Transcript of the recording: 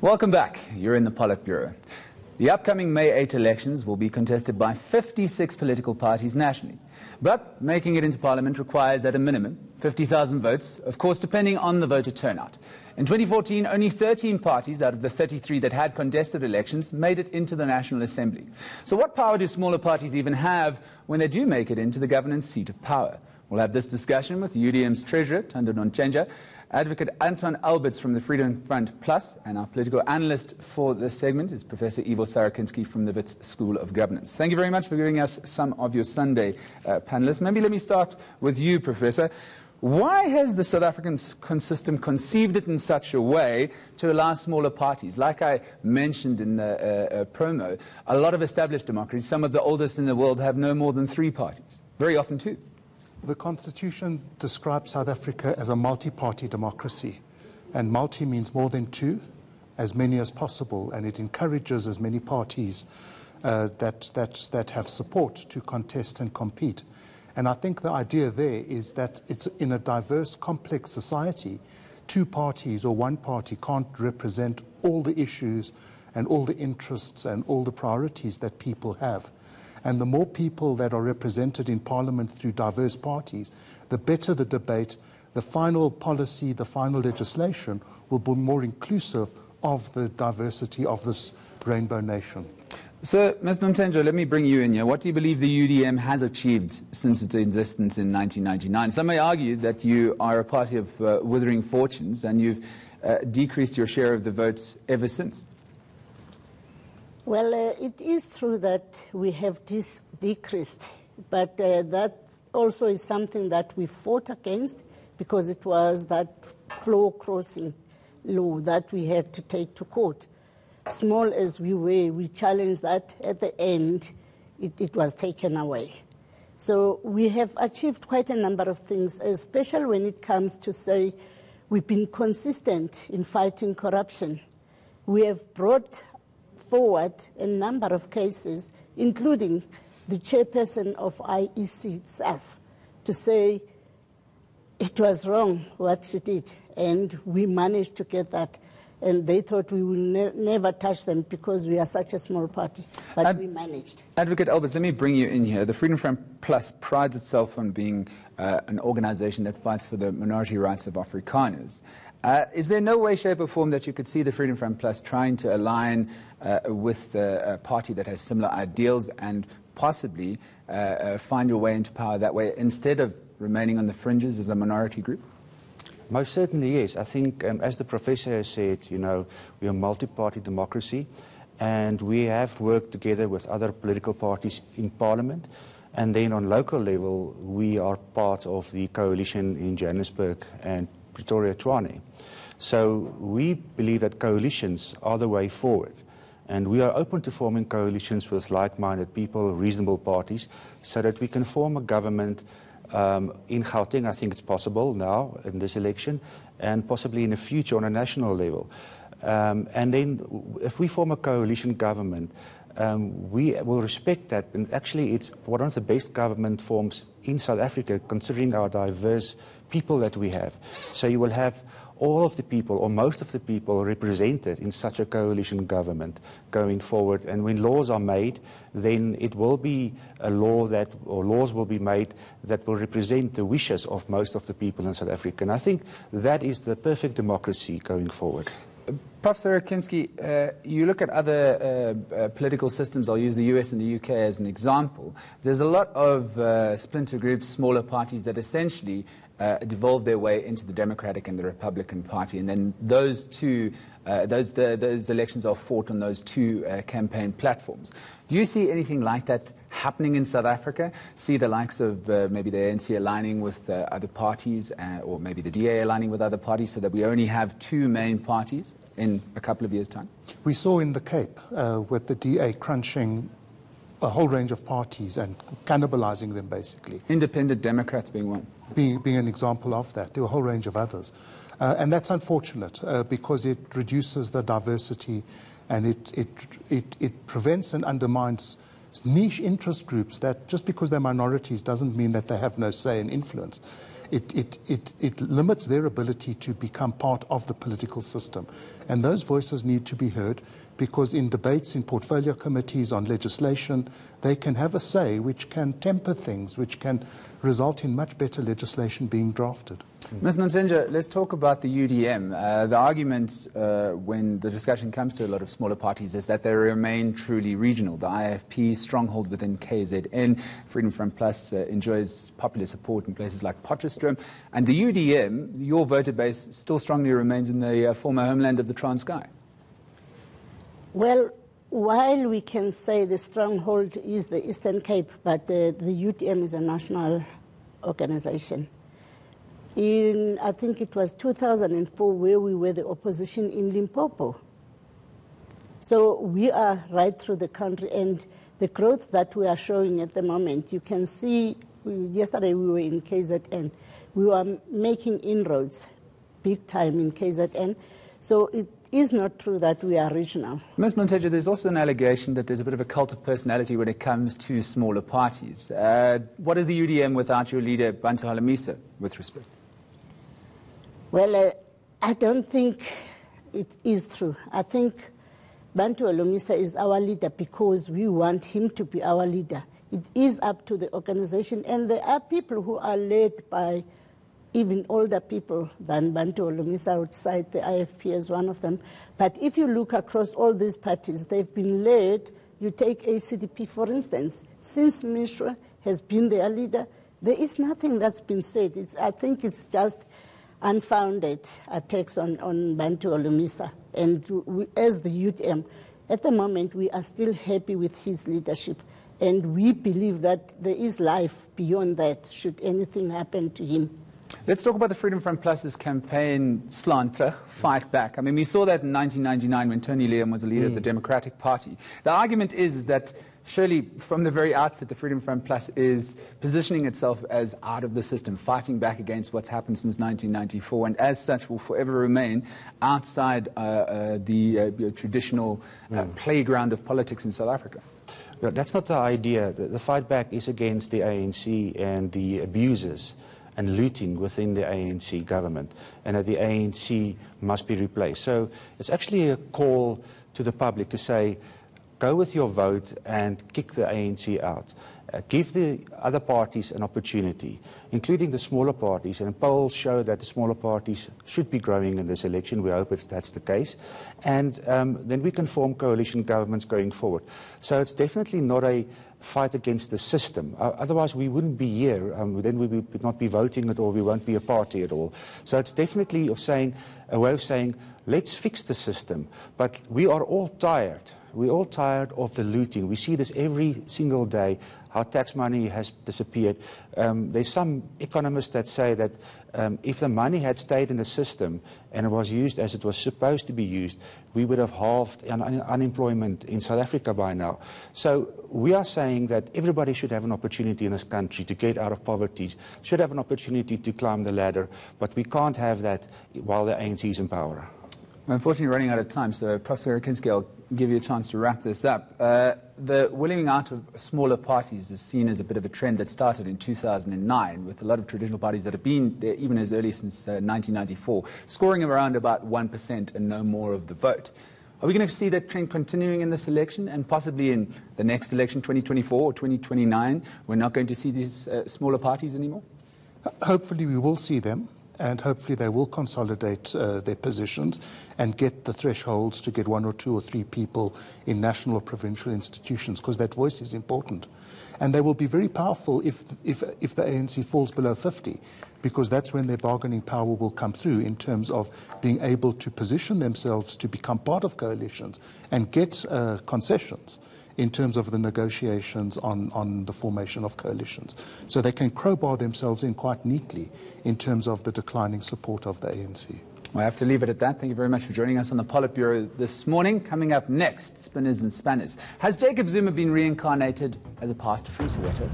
Welcome back. You're in the PolitBureau. The upcoming May 8 elections will be contested by 56 political parties nationally. But making it into Parliament requires at a minimum 50,000 votes, of course depending on the voter turnout. In 2014, only 13 parties out of the 33 that had contested elections made it into the National Assembly. So what power do smaller parties even have when they do make it into the governance seat of power? We'll have this discussion with UDM's Treasurer, Thando Nontenja, Advocate Anton from the Freedom Front Plus, and our political analyst for this segment is Professor Ivor Sarakinsky from the Wits School of Governance. Thank you very much for giving us some of your Sunday panelists. Maybe let me start with you, Professor. Why has the South African system conceived it in such a way to allow smaller parties? Like I mentioned in the promo, a lot of established democracies, some of the oldest in the world, have no more than 3 parties, very often 2. The Constitution describes South Africa as a multi-party democracy, and multi means more than 2, as many as possible, and it encourages as many parties that have support to contest and compete. And I think the idea there is that it's in a diverse, complex society, 2 parties or 1 party can't represent all the issues and all the interests and all the priorities that people have. And the more people that are represented in Parliament through diverse parties, the better the debate, the final policy, the final legislation will be more inclusive of the diversity of this rainbow nation. So, Ms. Nontenja, let me bring you in here. What do you believe the UDM has achieved since its existence in 1999? Some may argue that you are a party of withering fortunes and you've decreased your share of the votes ever since. Well, it is true that we have decreased, but that also is something that we fought against because it was that floor crossing law that we had to take to court. Small as we were, we challenged that. At the end, it was taken away. So we have achieved quite a number of things, especially when it comes to, say, we've been consistent in fighting corruption. We have brought forward a number of cases, including the chairperson of IEC itself, to say it was wrong what she did, and we managed to get that. And they thought we will never touch them because we are such a small party, but we managed. Advocate Albers, let me bring you in here. The Freedom Front Plus prides itself on being an organization that fights for the minority rights of Afrikaners. Is there no way, shape or form that you could see the Freedom Front Plus trying to align with a party that has similar ideals and possibly find your way into power that way instead of remaining on the fringes as a minority group? Most certainly, yes. I think, as the professor has said, you know, we are a multi-party democracy, and we have worked together with other political parties in Parliament, and then on local level, we are part of the coalition in Johannesburg and Pretoria, Tshwane. So we believe that coalitions are the way forward, and we are open to forming coalitions with like-minded people, reasonable parties, so that we can form a government. In Gauteng, I think it's possible now in this election, and possibly in the future on a national level. And then if we form a coalition government, we will respect that. And actually, it's one of the best government forms in South Africa, considering our diverse people that we have. So you will have all of the people, or most of the people, represented in such a coalition government going forward. And when laws are made, then it will be a law that, or laws will be made that will represent the wishes of most of the people in South Africa. And I think that is the perfect democracy going forward. Professor Sarakinsky, you look at other political systems, I'll use the US and the UK as an example. There's a lot of splinter groups, smaller parties that essentially devolve their way into the Democratic and the Republican Party, and then those two, those elections are fought on those 2 campaign platforms. Do you see anything like that happening in South Africa? See the likes of maybe the ANC aligning with other parties, or maybe the DA aligning with other parties, so that we only have 2 main parties in a couple of years' time? We saw in the Cape with the DA crunching a whole range of parties and cannibalizing them, basically. Independent Democrats being one. Being an example of that. There were a whole range of others. And that's unfortunate because it reduces the diversity, and it prevents and undermines niche interest groups that just because they're minorities doesn't mean that they have no say and influence. it limits their ability to become part of the political system. And those voices need to be heard, because in debates in portfolio committees on legislation, they can have a say which can temper things, which can result in much better legislation being drafted. Ms. Nontenja, let's talk about the UDM. The argument when the discussion comes to a lot of smaller parties is that they remain truly regional. The IFP stronghold within KZN, Freedom Front Plus enjoys popular support in places like Potchefstroom. And the UDM, your voter base still strongly remains in the former homeland of the Transkei. Well, while we can say the stronghold is the Eastern Cape, but the UDM is a national organization. In, I think it was 2004, where we were the opposition in Limpopo. So we are right through the country, and the growth that we are showing at the moment, you can see, yesterday we were in KZN. We were making inroads big time in KZN. So it is not true that we are regional. Ms. Nontenja, there's also an allegation that there's a bit of a cult of personality when it comes to smaller parties. What is the UDM without your leader, Bantu Holomisa, with respect? Well, I don't think it is true. I think Bantu Holomisa is our leader because we want him to be our leader. It is up to the organization, and there are people who are led by even older people than Bantu Holomisa. I would cite the IFP as one of them. But if you look across all these parties, they've been led. You take ACDP, for instance. Since Mishra has been their leader, there is nothing that's been said. I think it's just unfounded attacks on Bantu Holomisa. And we, as the UDM, at the moment, we are still happy with his leadership. And we believe that there is life beyond that, should anything happen to him. Let's talk about the Freedom Front Plus's campaign, Slantig, Fight Back. I mean, we saw that in 1999 when Tony Liam was the leader of the Democratic Party. The argument is that surely from the very outset, the Freedom Front Plus is positioning itself as out of the system, fighting back against what's happened since 1994, and as such will forever remain outside the traditional playground of politics in South Africa. That's not the idea. The fight back is against the ANC and the abuses and looting within the ANC government, and that the ANC must be replaced. So it's actually a call to the public to say, go with your vote and kick the ANC out. Give the other parties an opportunity, including the smaller parties. And polls show that the smaller parties should be growing in this election. We hope that's the case. And then we can form coalition governments going forward. So it's definitely not a fight against the system. Otherwise, we wouldn't be here. Then we would not be voting at all. We won't be a party at all. So it's definitely a way of saying, let's fix the system. But we are all tired. We're all tired of the looting. We see this every single day, how tax money has disappeared. There's some economists that say that if the money had stayed in the system and it was used as it was supposed to be used, we would have halved unemployment in South Africa by now. So we are saying that everybody should have an opportunity in this country to get out of poverty, should have an opportunity to climb the ladder, but we can't have that while the ANC is in power. We're unfortunately running out of time, so Professor Sarakinsky, I'll give you a chance to wrap this up. The willing out of smaller parties is seen as a bit of a trend that started in 2009 with a lot of traditional parties that have been there even as early since 1994, scoring around about 1% and no more of the vote. Are we going to see that trend continuing in this election and possibly in the next election, 2024 or 2029? We're not going to see these smaller parties anymore? Hopefully we will see them. And hopefully they will consolidate their positions and get the thresholds to get 1 or 2 or 3 people in national or provincial institutions, because that voice is important. And they will be very powerful if the ANC falls below 50, because that's when their bargaining power will come through in terms of being able to position themselves to become part of coalitions and get concessions in terms of the negotiations on the formation of coalitions. So they can crowbar themselves in quite neatly in terms of the declining support of the ANC. We'll have to leave it at that. Thank you very much for joining us on the PolitBureau this morning. Coming up next, Spinners and Spanners. Has Jacob Zuma been reincarnated as a pastor from Soweto?